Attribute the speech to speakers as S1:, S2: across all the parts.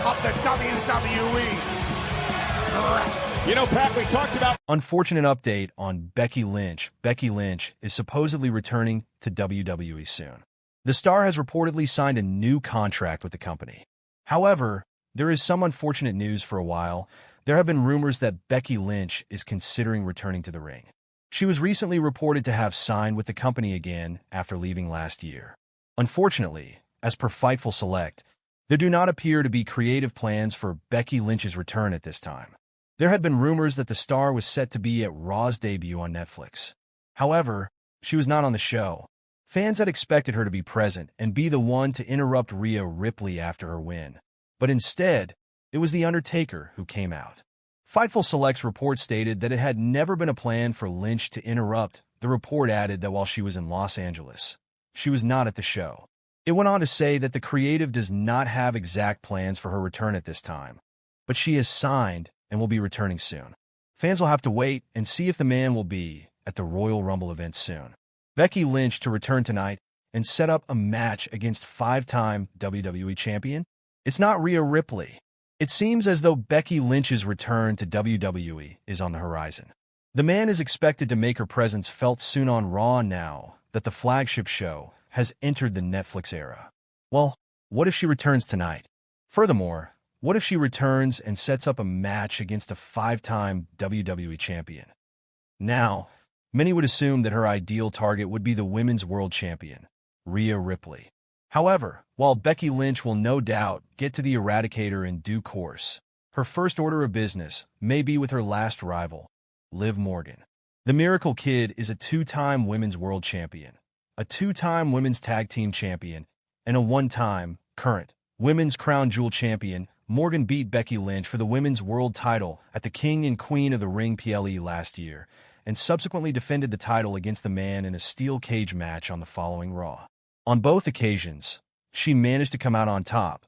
S1: of the WWE.
S2: You know, Pat, we talked about...
S3: Unfortunate update on Becky Lynch. Becky Lynch is supposedly returning to WWE soon. The star has reportedly signed a new contract with the company. However, there is some unfortunate news for a while. There have been rumors that Becky Lynch is considering returning to the ring. She was recently reported to have signed with the company again after leaving last year. Unfortunately, as per Fightful Select, there do not appear to be creative plans for Becky Lynch's return at this time. There had been rumors that the star was set to be at Raw's debut on Netflix. However, she was not on the show. Fans had expected her to be present and be the one to interrupt Rhea Ripley after her win. But instead, it was The Undertaker who came out. Fightful Select's report stated that it had never been a plan for Lynch to interrupt. The report added that while she was in Los Angeles, she was not at the show. It went on to say that the creative does not have exact plans for her return at this time, but she has signed and will be returning soon. Fans will have to wait and see if the man will be at the Royal Rumble event soon. Becky Lynch to return tonight and set up a match against five-time WWE champion? It's not Rhea Ripley. It seems as though Becky Lynch's return to WWE is on the horizon. The man is expected to make her presence felt soon on Raw now that the flagship show has entered the Netflix era. Well, what if she returns tonight? Furthermore, what if she returns and sets up a match against a five-time WWE champion? Now, many would assume that her ideal target would be the Women's World Champion, Rhea Ripley. However, while Becky Lynch will no doubt get to the Eradicator in due course, her first order of business may be with her last rival, Liv Morgan. The Miracle Kid is a two-time Women's World Champion, a two-time Women's Tag Team Champion, and a one-time, current, Women's Crown Jewel Champion. Morgan beat Becky Lynch for the Women's World title at the King and Queen of the Ring PLE last year, and subsequently defended the title against the man in a steel cage match on the following Raw. On both occasions, she managed to come out on top,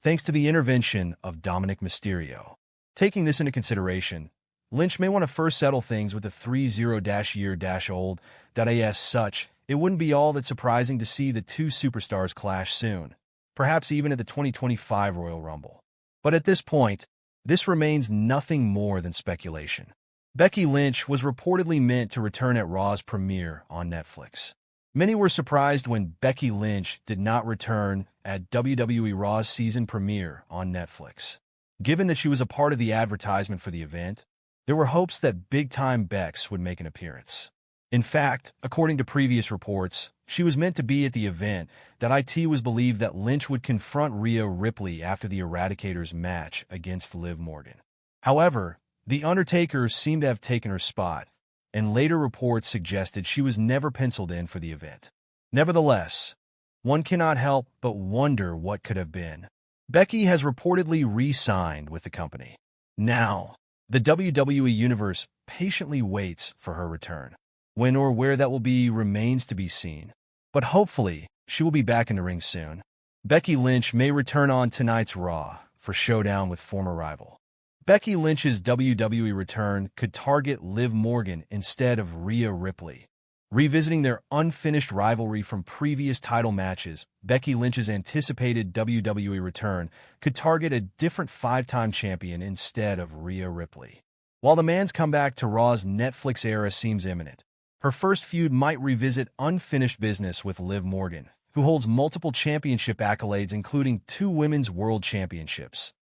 S3: thanks to the intervention of Dominic Mysterio. Taking this into consideration, Lynch may want to first settle things with the 30-year-old. As such, it wouldn't be all that surprising to see the two superstars clash soon, perhaps even at the 2025 Royal Rumble. But at this point, this remains nothing more than speculation. Becky Lynch was reportedly meant to return at Raw's premiere on Netflix. Many were surprised when Becky Lynch did not return at WWE Raw's season premiere on Netflix. Given that she was a part of the advertisement for the event, there were hopes that big-time Bex would make an appearance. In fact, according to previous reports, she was meant to be at the event. It was believed that Lynch would confront Rhea Ripley after the Eradicator's match against Liv Morgan. However, The Undertaker seemed to have taken her spot, and later reports suggested she was never penciled in for the event. Nevertheless, one cannot help but wonder what could have been. Becky has reportedly re-signed with the company. Now, the WWE Universe patiently waits for her return. When or where that will be remains to be seen, but hopefully she will be back in the ring soon. Becky Lynch may return on tonight's Raw for showdown with former rival. Becky Lynch's WWE return could target Liv Morgan instead of Rhea Ripley. Revisiting their unfinished rivalry from previous title matches, Becky Lynch's anticipated WWE return could target a different five-time champion instead of Rhea Ripley. While the man's comeback to Raw's Netflix era seems imminent, her first feud might revisit unfinished business with Liv Morgan, who holds multiple championship accolades including 2 Women's World Championships,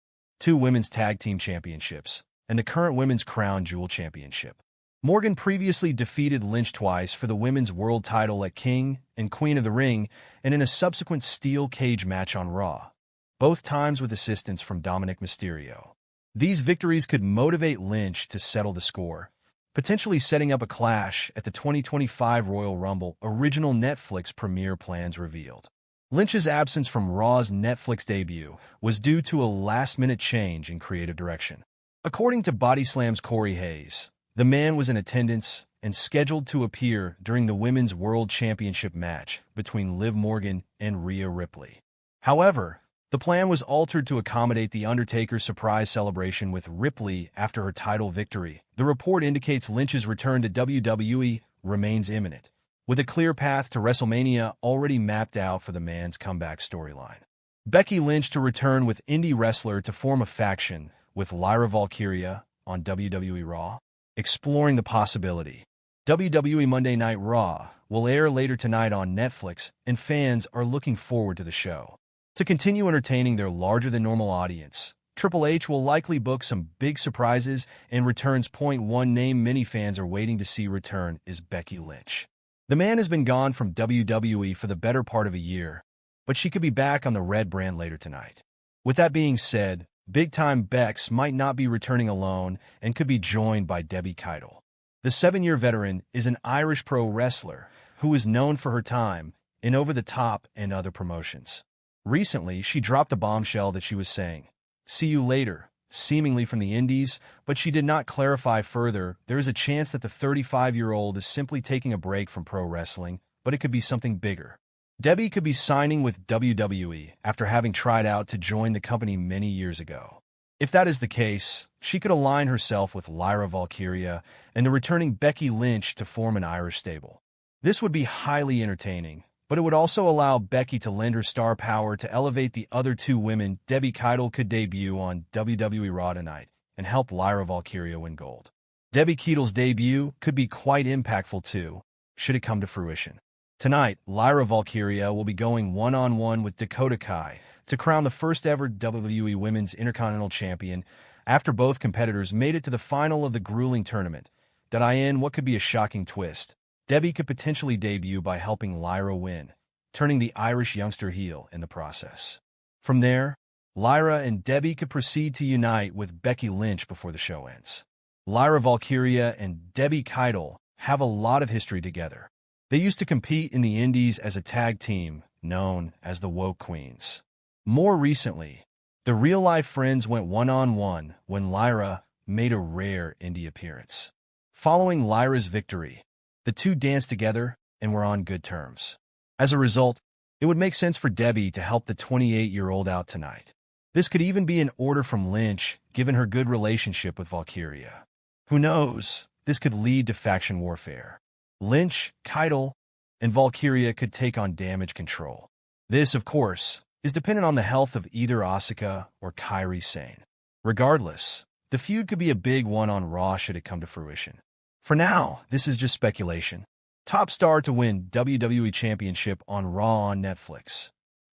S3: 2 Women's Tag Team Championships, and the current Women's Crown Jewel Championship. Morgan previously defeated Lynch twice for the Women's World title at King and Queen of the Ring and in a subsequent steel cage match on Raw, both times with assistance from Dominic Mysterio. These victories could motivate Lynch to settle the score, potentially setting up a clash at the 2025 Royal Rumble. Original Netflix premiere plans revealed. Lynch's absence from Raw's Netflix debut was due to a last-minute change in creative direction. According to Body Slam's Corey Hayes, the man was in attendance and scheduled to appear during the Women's World Championship match between Liv Morgan and Rhea Ripley. However, the plan was altered to accommodate The Undertaker's surprise celebration with Ripley after her title victory. The report indicates Lynch's return to WWE remains imminent, with a clear path to WrestleMania already mapped out for the man's comeback storyline. Becky Lynch to return with indie wrestler to form a faction with Lyra Valkyria on WWE Raw, exploring the possibility. WWE Monday Night Raw will air later tonight on Netflix, and fans are looking forward to the show. To continue entertaining their larger-than-normal audience, Triple H will likely book some big surprises and returns. One name many fans are waiting to see return is Becky Lynch. The man has been gone from WWE for the better part of a year, but she could be back on the Red brand later tonight. With that being said, big-time Bex might not be returning alone and could be joined by Debbie Keitel. The 7-year veteran is an Irish pro wrestler who is known for her time in Over the Top and other promotions. Recently, she dropped a bombshell that she was saying, "See you later," seemingly from the indies, but she did not clarify further. There is a chance that the 35-year-old is simply taking a break from pro wrestling, but it could be something bigger. Debbie could be signing with WWE after having tried out to join the company many years ago. If that is the case, she could align herself with Lyra Valkyria and the returning Becky Lynch to form an Irish stable. This would be highly entertaining, but it would also allow Becky to lend her star power to elevate the other two women. Debbie Keitel could debut on WWE Raw tonight and help Lyra Valkyria win gold. Debbie Keitel's debut could be quite impactful too, should it come to fruition. Tonight, Lyra Valkyria will be going one-on-one with Dakota Kai to crown the first-ever WWE Women's Intercontinental Champion after both competitors made it to the final of the grueling tournament. In what could be a shocking twist, Debbie could potentially debut by helping Lyra win, turning the Irish youngster heel in the process. From there, Lyra and Debbie could proceed to unite with Becky Lynch before the show ends. Lyra Valkyria and Debbie Keitel have a lot of history together. They used to compete in the indies as a tag team known as the Woke Queens. More recently, the real-life friends went one-on-one when Lyra made a rare indie appearance. Following Lyra's victory, the two danced together and were on good terms. As a result, it would make sense for Debbie to help the 28-year-old out tonight. This could even be an order from Lynch, given her good relationship with Valkyria. Who knows? This could lead to faction warfare. Lynch, Keitel, and Valkyria could take on Damage Control. This, of course, is dependent on the health of either Asuka or Kairi Sane. Regardless, the feud could be a big one on Raw should it come to fruition. For now, this is just speculation. Top star to win WWE Championship on Raw on Netflix.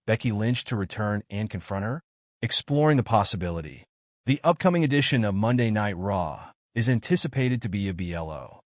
S3: Becky Lynch to return and confront her? Exploring the possibility. The upcoming edition of Monday Night Raw is anticipated to be a BLO.